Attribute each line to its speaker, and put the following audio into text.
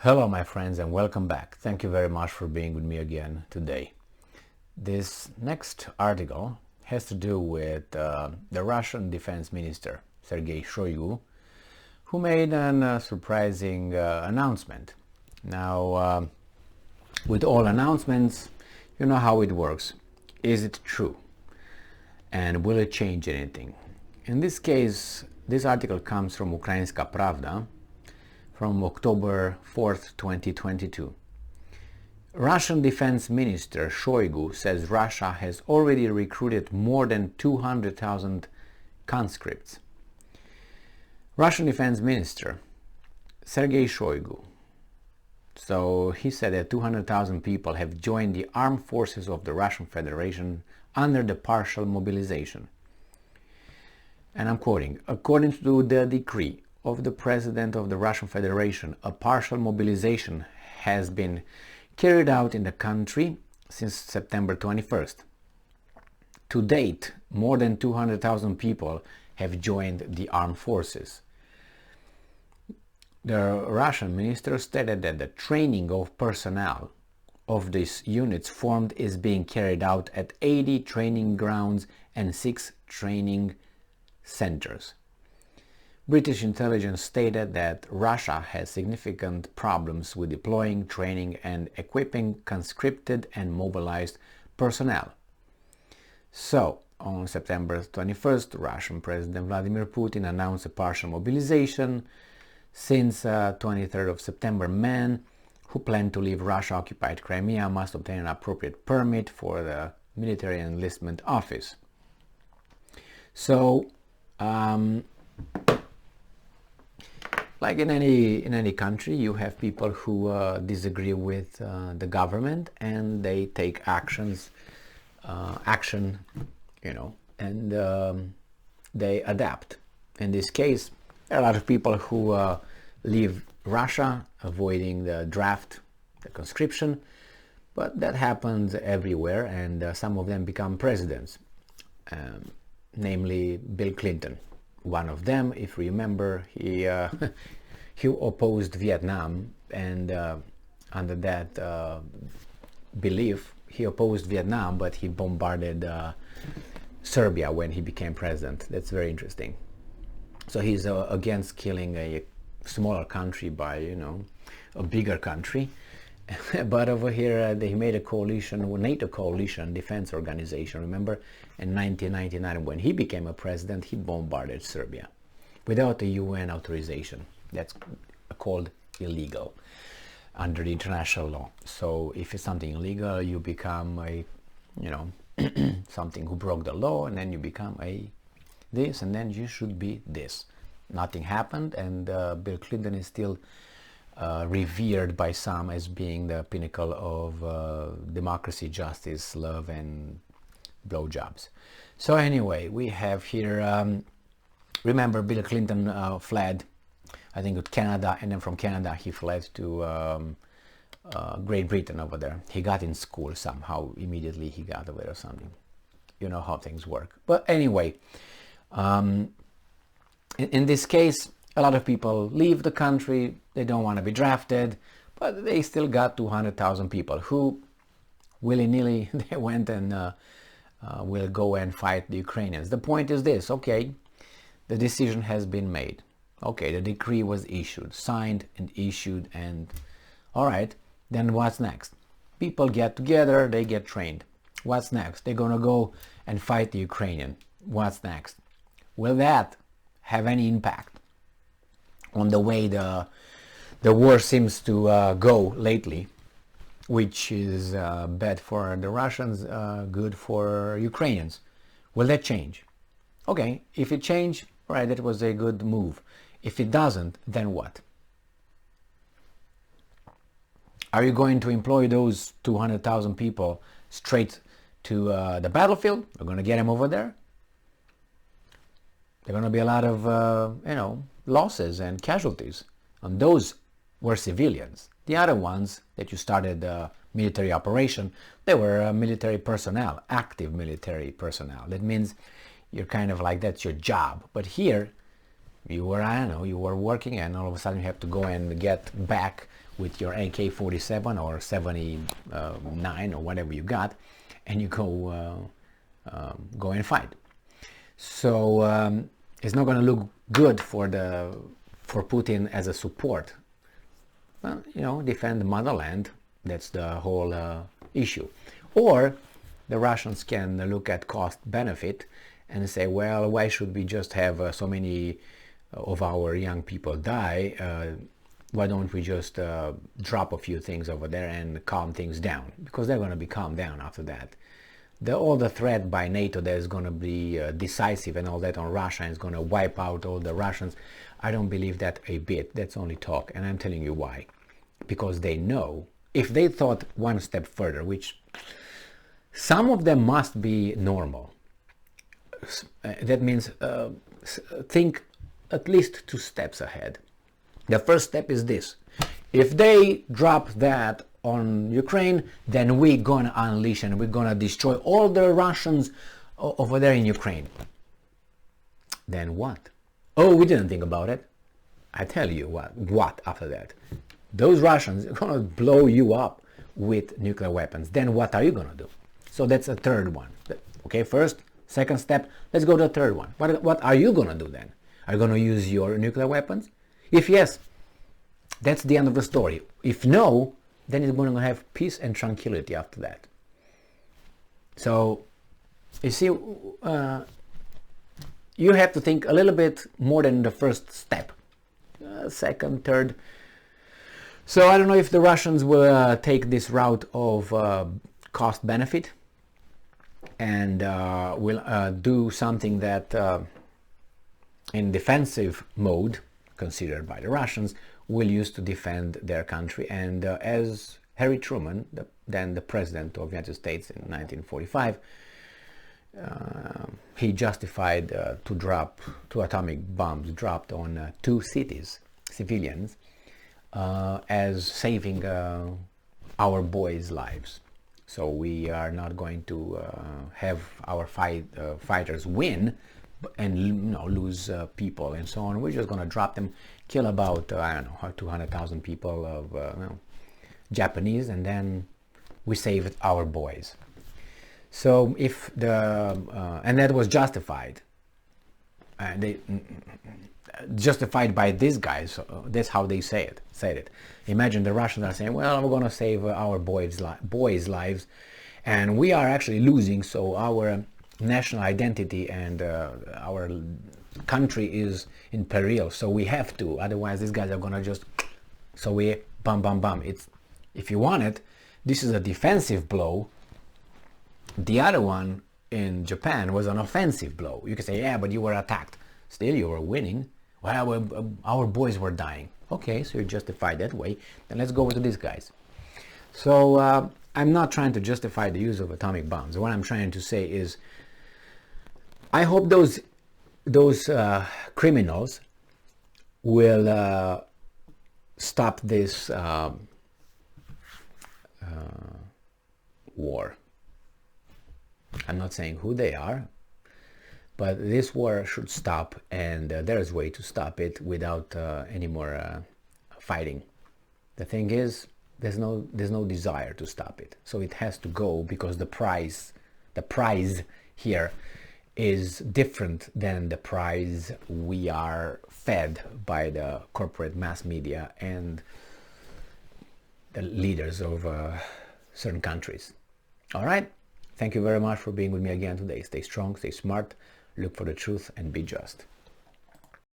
Speaker 1: Hello my friends and welcome back. Thank you very much for being with me again today. This next article has to do with the Russian Defense Minister Sergei Shoigu, who made a surprising announcement. Now, with all announcements, you know how it works. Is it true? And will it change anything? In this case, this article comes from Ukrainska Pravda, from October 4th, 2022. Russian Defense Minister Shoigu says Russia has already recruited more than 200,000 conscripts. Russian Defense Minister Sergei Shoigu. So he said that 200,000 people have joined the armed forces of the Russian Federation under the partial mobilization. And I'm quoting, according to the decree of the President of the Russian Federation, a partial mobilization has been carried out in the country since September 21st. To date, more than 200,000 people have joined the armed forces. The Russian minister stated that the training of personnel of these units formed is being carried out at 80 training grounds and 6 training centers. British intelligence stated that Russia has significant problems with deploying, training and equipping conscripted and mobilized personnel. So, on September 21st, Russian President Vladimir Putin announced a partial mobilization. Since 23rd of September, men who plan to leave Russia-occupied Crimea must obtain an appropriate permit for the Military Enlistment Office. So, like in any country, you have people who disagree with the government, and they take action, and they adapt. In this case, there are a lot of people who leave Russia, avoiding the draft, the conscription, but that happens everywhere, and some of them become presidents, namely Bill Clinton. One of them, if you remember, he opposed Vietnam, and under that belief, he opposed Vietnam, but he bombarded Serbia when he became president. That's very interesting. So he's against killing a smaller country by, a bigger country. But over here, they made a coalition, a NATO coalition defense organization. Remember, in 1999, when he became a president, he bombarded Serbia without a UN authorization. That's called illegal under the international law. So if it's something illegal, you become a, something who broke the law, and then you become a this, and then you should be this. Nothing happened, and Bill Clinton is still revered by some as being the pinnacle of democracy, justice, love, and blowjobs. So anyway, we have here, remember Bill Clinton fled, I think, to Canada, and then from Canada he fled to Great Britain over there. He got in school somehow, immediately he got over there or something. You know how things work. But anyway, in this case, a lot of people leave the country, they don't want to be drafted, but they still got 200,000 people who willy-nilly they went and will go and fight the Ukrainians. The point is this, okay, the decision has been made. Okay, the decree was issued, signed and issued, and all right, then what's next? People get together, they get trained. What's next? They're gonna go and fight the Ukrainian. What's next? Will that have any impact on the way the war seems to go lately, which is bad for the Russians, good for Ukrainians? Will that change? Okay, if it changed, right, that was a good move. If it doesn't, then what? Are you going to employ those 200,000 people straight to the battlefield? We're going to get them over there. There are going to be a lot of, losses and casualties. And those were civilians. The other ones that you started the military operation, they were military personnel, active military personnel. That means you're kind of like, that's your job. But here, You were, I don't know, you were working and all of a sudden you have to go and get back with your AK-47 or 79 or whatever you got, and you go and fight. So it's not going to look good for Putin as a support. Well, you know, defend the motherland. That's the whole issue. Or the Russians can look at cost benefit and say, well, why should we just have so many of our young people die? Why don't we just drop a few things over there and calm things down? Because they're going to be calmed down after that. All the threat by NATO that is going to be decisive and all that on Russia and is going to wipe out all the Russians, I don't believe that a bit. That's only talk, and I'm telling you why. Because they know, if they thought one step further, which some of them must be normal, that means think at least 2 steps ahead. The first step is this: if they drop that on Ukraine, then we're gonna unleash and we're gonna destroy all the Russians over there in Ukraine. Then what? Oh, we didn't think about it. I tell you what after that. Those Russians are gonna blow you up with nuclear weapons. Then what are you gonna do? So that's a third one. Okay, first, second step, let's go to the third one. What are you gonna do then? Are you gonna use your nuclear weapons? If yes, that's the end of the story. If no, then it's going to have peace and tranquility after that. So, you see, you have to think a little bit more than the first step. Second, third. So I don't know if the Russians will take this route of cost benefit and will do something that in defensive mode, considered by the Russians, will use to defend their country. And as Harry Truman, then the president of the United States in 1945, he justified to drop 2 atomic bombs dropped on 2 cities, civilians, as saving our boys' lives. So we are not going to have our fighters win and lose people and so on. We're just going to drop them, kill about, I don't know, 200,000 people of Japanese, and then we saved our boys. So if and that was justified, justified by these guys. So that's how they said it. Imagine the Russians are saying, well, we're going to save our boys' lives, and we are actually losing, so our national identity and our country is in peril, so we have to, otherwise these guys are gonna just, so we bam. It's, if you want it, this is a defensive blow. The other one in Japan was an offensive blow. You can say, yeah, but you were attacked, still you were winning. Well, our boys were dying. Okay, so you're justified that way. Then let's go to these guys. So I'm not trying to justify the use of atomic bombs. What I'm trying to say is, I hope those criminals will stop this war. I'm not saying who they are, but this war should stop, and there is a way to stop it without any more fighting. The thing is, there's no desire to stop it, so it has to go, because the prize here is different than the prize we are fed by the corporate mass media and the leaders of certain countries. All right, thank you very much for being with me again today. Stay strong, stay smart, look for the truth, and be just.